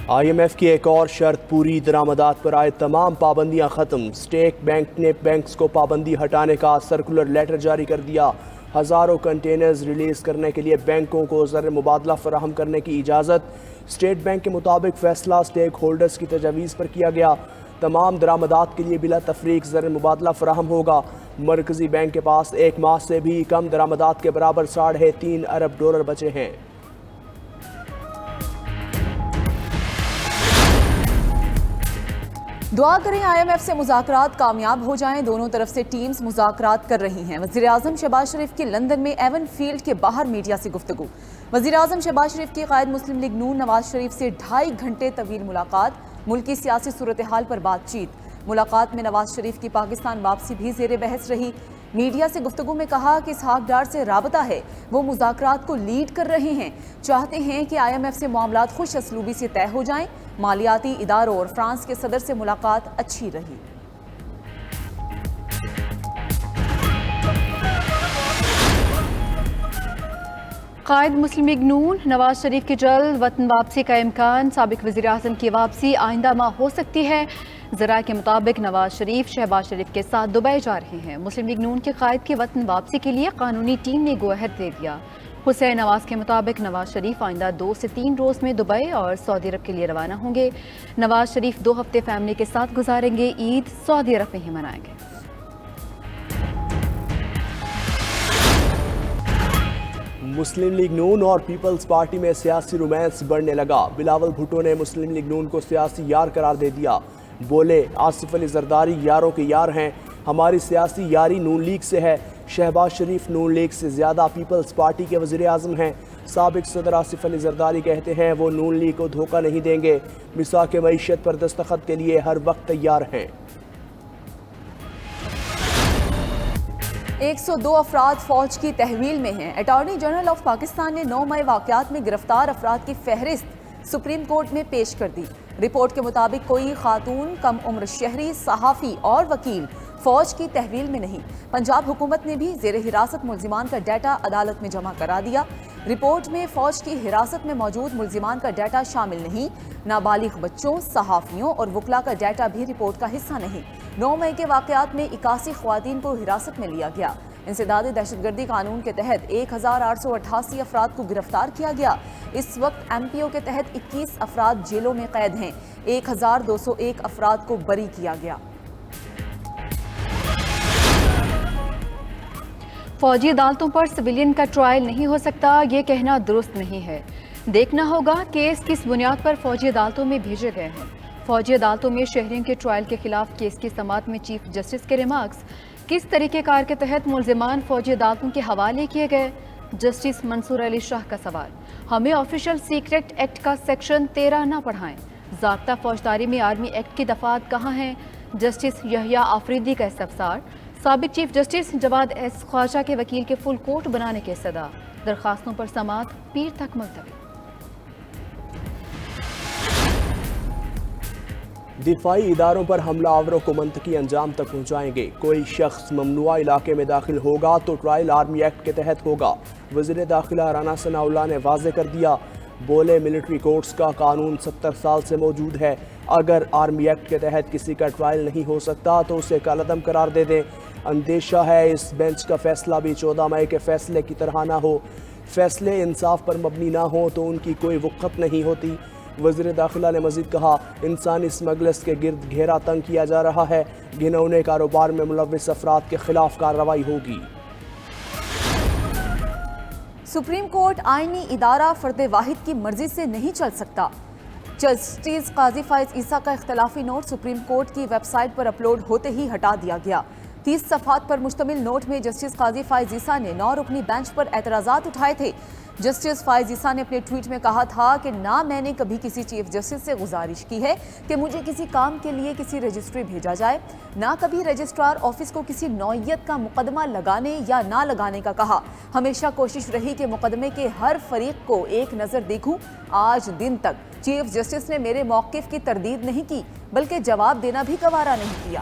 IMF کی ایک اور شرط پوری، درآمدات پر عائد تمام پابندیاں ختم۔ اسٹیٹ بینک نے بینکس کو پابندی ہٹانے کا سرکولر لیٹر جاری کر دیا۔ ہزاروں کنٹینرز ریلیز کرنے کے لیے بینکوں کو زر مبادلہ فراہم کرنے کی اجازت۔ اسٹیٹ بینک کے مطابق فیصلہ اسٹیک ہولڈرز کی تجاویز پر کیا گیا۔ تمام درآمدات کے لیے بلا تفریق زر مبادلہ فراہم ہوگا۔ مرکزی بینک کے پاس ایک ماہ سے بھی کم درآمدات کے برابر $3.5 ارب بچے ہیں۔ دعا کریں IMF سے مذاکرات کامیاب ہو جائیں۔ دونوں طرف سے ٹیمز مذاکرات کر رہی ہیں۔ وزیراعظم شہباز شریف کی لندن میں ایون فیلڈ کے باہر میڈیا سے گفتگو۔ وزیراعظم شہباز شریف کی قائد مسلم لیگ نون نواز شریف سے 2.5 گھنٹے طویل ملاقات، ملکی سیاسی صورتحال پر بات چیت۔ ملاقات میں نواز شریف کی پاکستان واپسی بھی زیر بحث رہی۔ میڈیا سے گفتگو میں کہا کہ اسحاق ڈار سے رابطہ ہے، وہ مذاکرات کو لیڈ کر رہے ہیں، چاہتے ہیں کہ IMF سے معاملات خوش اسلوبی سے طے ہو جائیں۔ مالیاتی اداروں اور فرانس کے صدر سے ملاقات اچھی رہی۔ قائد مسلم لیگ نون نواز شریف کی جلد وطن واپسی کا امکان، سابق وزیراعظم کی واپسی آئندہ ماہ ہو سکتی ہے۔ ذرائع کے مطابق نواز شریف شہباز شریف کے ساتھ دبئی جا رہے ہیں۔ مسلم لیگ نون کے قائد کی وطن واپسی کے لیے قانونی ٹیم نے گو اہیڈ دے دیا۔ حسین نواز کے مطابق نواز شریف آئندہ 2 سے 3 روز میں دبئی اور سعودی عرب کے لیے روانہ ہوں گے۔ نواز شریف 2 ہفتے فیملی کے ساتھ گزاریں گے، عید سعودی عرب میں ہی منائیں گے۔ مسلم لیگ نون اور پیپلز پارٹی میں سیاسی رومانس بڑھنے لگا۔ بلاول بھٹو نے مسلم لیگ نون کو سیاسی یار قرار دے دیا۔ بولے، آصف علی زرداری یاروں کے یار ہیں، ہماری سیاسی یاری نون لیگ سے ہے۔ شہباز شریف نون لیگ سے زیادہ پیپلز پارٹی کے وزیر اعظم ہیں۔ سابق صدر آصف علی زرداری کہتے ہیں وہ نون لیگ کو دھوکہ نہیں دیں گے، میثاق معیشت پر دستخط کے لیے ہر وقت تیار ہیں۔ 102 افراد فوج کی تحویل میں ہیں۔ اٹارنی جنرل آف پاکستان نے 9 مئی واقعات میں گرفتار افراد کی فہرست سپریم کورٹ میں پیش کر دی۔ رپورٹ کے مطابق کوئی خاتون، کم عمر شہری، صحافی اور وکیل فوج کی تحویل میں نہیں۔ پنجاب حکومت نے بھی زیر حراست ملزمان کا ڈیٹا عدالت میں جمع کرا دیا۔ رپورٹ میں فوج کی حراست میں موجود ملزمان کا ڈیٹا شامل نہیں۔ نابالغ بچوں، صحافیوں اور وکلاء کا ڈیٹا بھی رپورٹ کا حصہ نہیں۔ 9 مئی کے واقعات میں 81 خواتین کو حراست میں لیا گیا۔ انسداد دہشت گردی قانون کے تحت 1888 افراد کو گرفتار کیا گیا۔ اس وقت MPO کے تحت 21 افراد جیلوں میں قید ہیں۔ 1201 افراد کو بری کیا گیا۔ فوجی عدالتوں پر سویلین کا ٹرائل نہیں ہو سکتا، یہ کہنا درست نہیں ہے۔ دیکھنا ہوگا کیس کس بنیاد پر فوجی عدالتوں میں بھیجے گئے ہیں۔ فوجی عدالتوں میں شہریوں کے ٹرائل کے خلاف کیس کی سماعت میں چیف جسٹس کے ریمارکس، کس طریقہ کار کے تحت ملزمان فوجی عدالتوں کے حوالے کیے گئے؟ جسٹس منصور علی شاہ کا سوال، ہمیں آفیشل سیکرٹ ایکٹ کا سیکشن 13 نہ پڑھائیں۔ ضابطہ فوجداری میں آرمی ایکٹ کی دفعات کہاں ہیں؟ جسٹس یحییٰ آفریدی کا استفسار۔ سابق چیف جسٹس جواد ایس خواجہ کے وکیل کے فل کورٹ بنانے کے صدا، درخواستوں پر سماعت پیر تک ملتوی۔ دفاعی اداروں پر حملہ آوروں کو منطقی انجام تک پہنچائیں گے۔ کوئی شخص ممنوعہ علاقے میں داخل ہوگا تو ٹرائل آرمی ایکٹ کے تحت ہوگا۔ وزیر داخلہ رانا ثناء اللہ نے واضح کر دیا۔ بولے، ملٹری کورٹس کا قانون 70 سال سے موجود ہے۔ اگر آرمی ایکٹ کے تحت کسی کا ٹرائل نہیں ہو سکتا تو اسے کالعدم قرار دے دیں۔ اندیشہ ہے اس بینچ کا فیصلہ بھی 14 مئی کے فیصلے کی طرح نہ ہو۔ فیصلے انصاف پر مبنی نہ ہوں تو ان کی کوئی وقت نہیں ہوتی۔ وزیر داخلہ نے مزید کہا، انسانی اسمگلرز کے گرد گھیرا تنگ کیا جا رہا ہے، گھنونے کاروبار میں ملوث افراد کے خلاف کارروائی ہوگی۔ سپریم کورٹ آئینی ادارہ فرد واحد کی مرضی سے نہیں چل سکتا۔ جسٹس قاضی فائز عیسیٰ کا اختلافی نوٹ سپریم کورٹ کی ویب سائٹ پر اپلوڈ ہوتے ہی ہٹا دیا گیا۔ 30 صفحات پر مشتمل نوٹ میں جسٹس قاضی فائز عیسیٰ نے 9 رکنی بینچ پر اعتراضات اٹھائے تھے۔ جسٹس فائز عیسیٰ نے اپنے ٹویٹ میں کہا تھا کہ نہ میں نے کبھی کسی چیف جسٹس سے گزارش کی ہے کہ مجھے کسی کام کے لیے کسی رجسٹری بھیجا جائے، نہ کبھی رجسٹرار آفس کو کسی نوعیت کا مقدمہ لگانے یا نہ لگانے کا کہا۔ ہمیشہ کوشش رہی کہ مقدمے کے ہر فریق کو ایک نظر دیکھوں۔ آج دن تک چیف جسٹس نے میرے موقف کی تردید نہیں کی بلکہ جواب دینا بھی گوارا نہیں کیا۔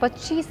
25